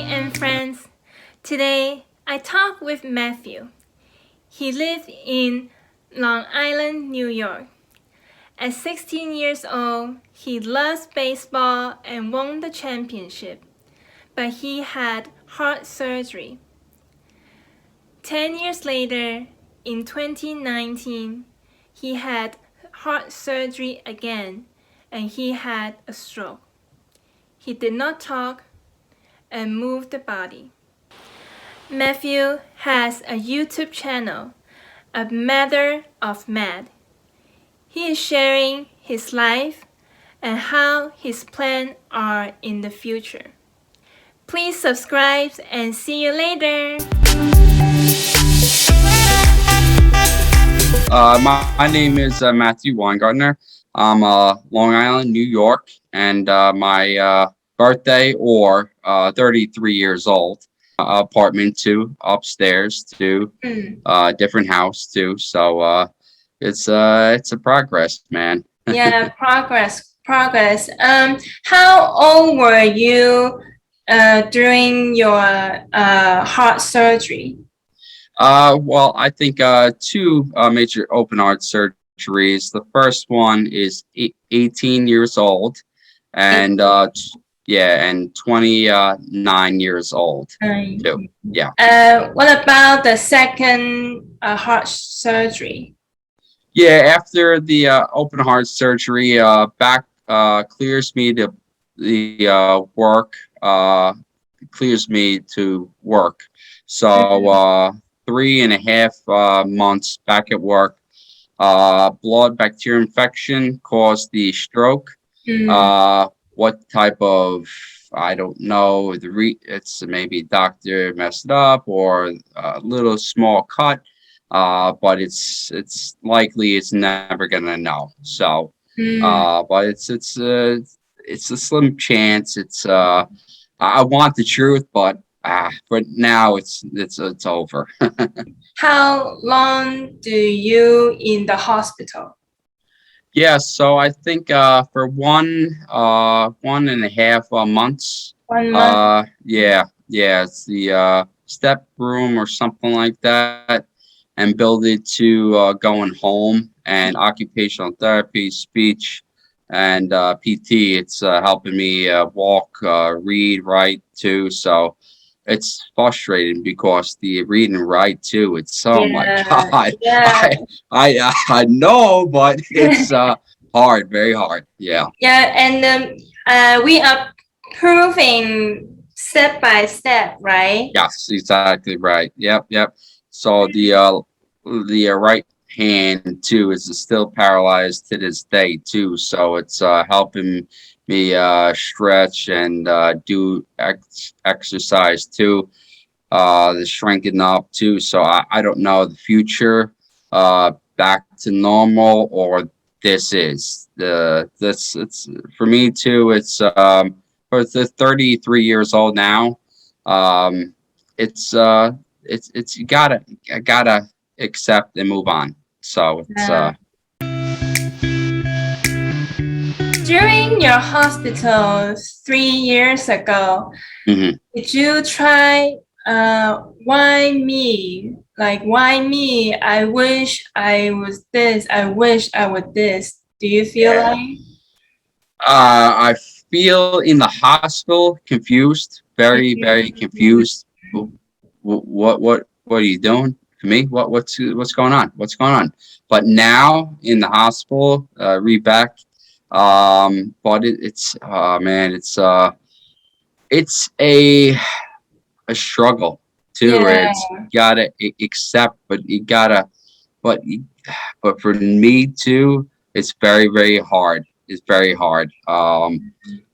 and friends. Today I talk with Matthew. He lived in Long Island, New York. At 16 years old, he loves baseball and won the championship, but he had heart surgery. 10 years later, in 2019, he had heart surgery again and he had a stroke. He did not talk and move the body. Matthew has a YouTube channel, A Matter of Mad. He is sharing his life and how his plans are in the future. Please subscribe and see you later. My name is Matthew Weingartner. I'm Long Island, New York, and my birthday or 33 years old. Apartment 2 upstairs to different house too. So it's a progress, man. Yeah, progress. How old were you during your heart surgery? Well, I think two major open heart surgeries. The first one is 18 years old, and and 29 years old too. Yeah. What about the second heart surgery? Yeah, after the open heart surgery, back clears me to the work. Clears me to work. So 3.5 months back at work. Blood bacteria infection caused the stroke. What type of, I don't know. It's maybe doctor messed up or a little small cut. But it's likely it's never gonna know. So, but it's a slim chance. I want the truth, but now it's over. How long do you in the hospital? Yeah, so I think for 1.5 months. 1 month. Yeah, it's the step room or something like that, and build it to going home and occupational therapy, speech, and PT. It's helping me walk, read, write too. So it's frustrating because the read and write too. It's oh my god, Yeah. I know, but it's hard, very hard. Yeah. Yeah, and we are proving step by step, right? Yes, exactly right. Yep. So the right hand too is still paralyzed to this day too. So it's helping me stretch and do exercise too. The shrinking up too. So I don't know the future. Back to normal or this is this it's for me too. It's for the 33 years old now. Um, it's you gotta accept and move on. So it's During your hospital 3 years ago, mhm. did you try why me? Like why me? I wish I was this. I wish I was this. Do you feel like? I feel in the hospital confused, very confused. What are you doing to me? What's going on? What's going on? But now in the hospital, Reback, but it's man, it's a struggle too. Yeah. It's you gotta accept, but you gotta, but but for me too, it's very hard. It's very hard.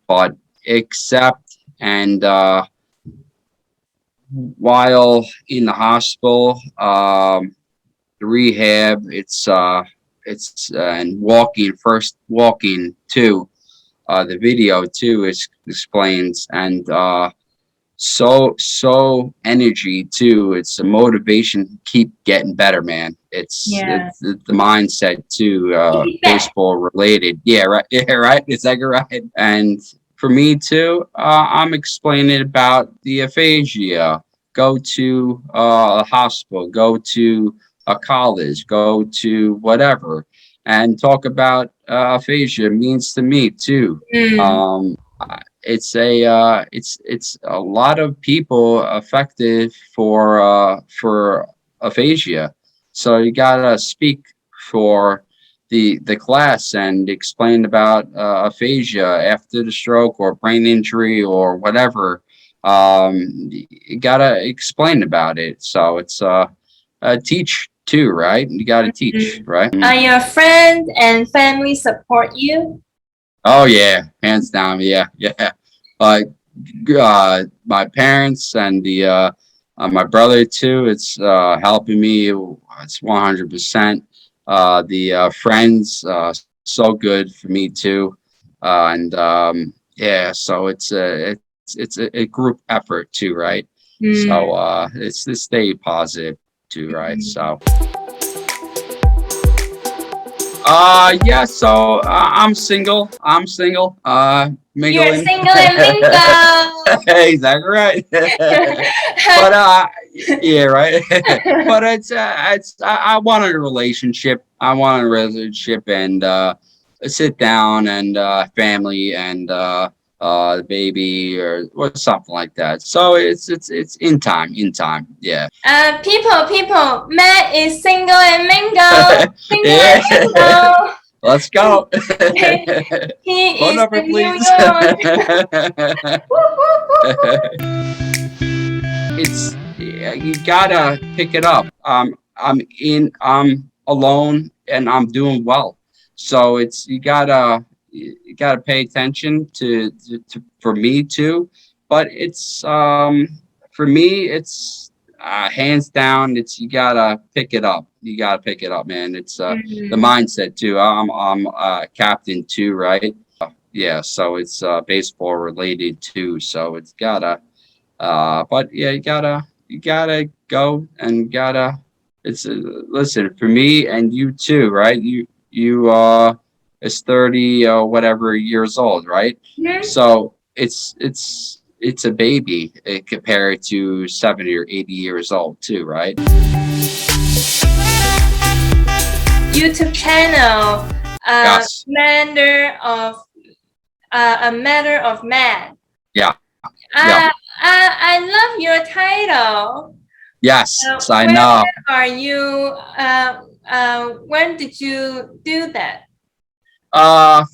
But accept and while in the hospital, the rehab, it's and walking too. The video too is explains and so energy too. It's a motivation to keep getting better, man. It's the mindset too. Baseball related. Yeah, right. Yeah, right. Is that right? And for me too, I'm explaining about the aphasia. Go to a hospital, go to a college, go to whatever, and talk about aphasia means to me too. Mm. It's a lot of people affected for aphasia, so you gotta speak for the class and explain about aphasia after the stroke or brain injury or whatever. You gotta explain about it. So it's teach too, right? You gotta teach, Mm. right? Are your friends and family support you? Oh yeah, hands down, yeah, yeah. Like my parents and the my brother too. It's helping me. It's 100%. The friends so good for me too, and yeah. So it's a group effort too, right? Mm. So it's to stay positive too, right? Mm. So yeah. So I'm single. I'm single. You're Mingling. single and mingle. Exactly right. But yeah, right. But I wanted a relationship. I wanted a relationship and sit down and family and the baby or something like that. So it's in time, in time. Yeah. People, Matt is single and mingle. Single and Yeah. mingle. Let's go. He Phone is number, in New please. York. Woo, woo, woo, woo. It's yeah, you gotta pick it up. I'm alone and I'm doing well. So it's you gotta pay attention to for me too. But it's for me it's hands down. It's you gotta pick it up. You gotta pick it up, man. It's the Mm. mindset too. I'm captain too, right? Yeah, so it's baseball related too. So it's gotta but yeah, you gotta go and gotta. It's listen for me and you too, right? You is 30 or whatever years old, right? Mhm. So it's a baby compared to 70 or 80 years old too, right? YouTube channel, Yes, a matter of man. yeah, yeah, I, I love your title. yes, I Where know. are you? When did you do that?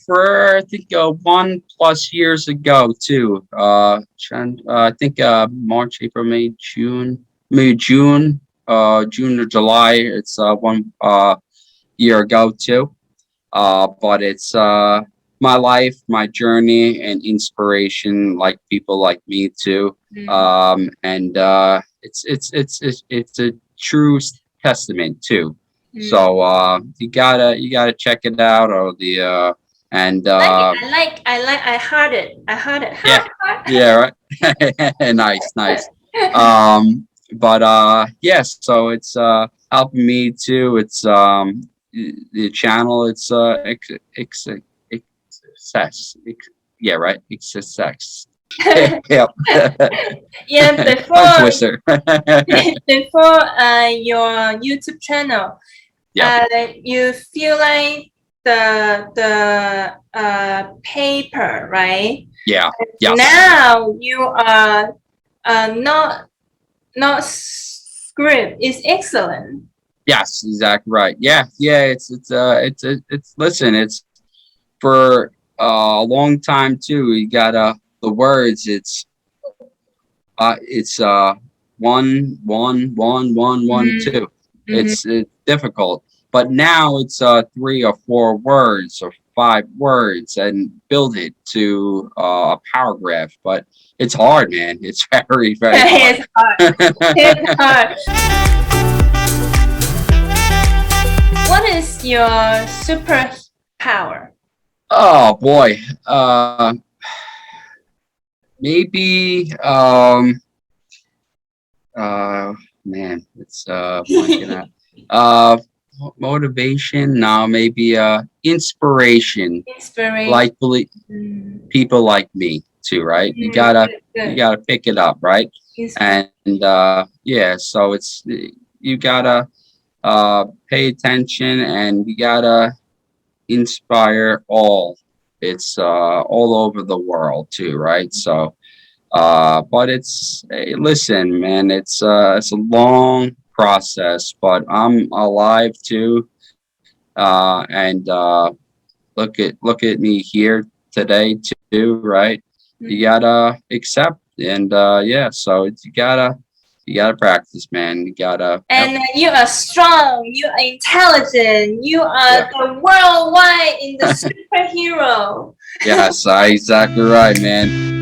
For I think 1+ years ago too. I think March, April, May, June, June or July. It's 1 year ago too. But it's my life, my journey, and inspiration, like people like me too. Mm. And it's a true testament too. Mm. So you gotta check it out, or the and I heard it. yeah, Heart, heart. yeah, right. Nice, nice. But yes, so it's helping me too. It's the channel. It's success. Yeah, right. It's success. Yep. Yeah, Tongue before twister. before your YouTube channel, Yeah. you feel like the paper, right? Yeah. Yes. Now you are not script is excellent. Yes. Exactly right. Yeah. Yeah. It's listen. It's for a long time too. You gotta the words. It's one, Mm. two. Mhm. It's difficult, but now it's 3 or 4 words or 5 words, and build it to a paragraph. But it's hard, man. It's very very hard. It's hard. It's hard. What is your superpower? Oh boy. Maybe uh man, it's blanking out. Motivation? No, maybe inspiration. Inspiration. Like Mm. people like me too, right? Good, You good. gotta pick it up, right? Inspiration. And yeah, so it's you gotta pay attention and you gotta inspire all. It's all over the world too, right? So but it's hey, listen, man, it's a long process, but I'm alive too. And look at me here today too, right? You gotta accept and yeah, so you gotta practice, man. You gotta yep, And you are strong, you are intelligent, you are yeah. the worldwide in the superhero. Yes, exactly right, man.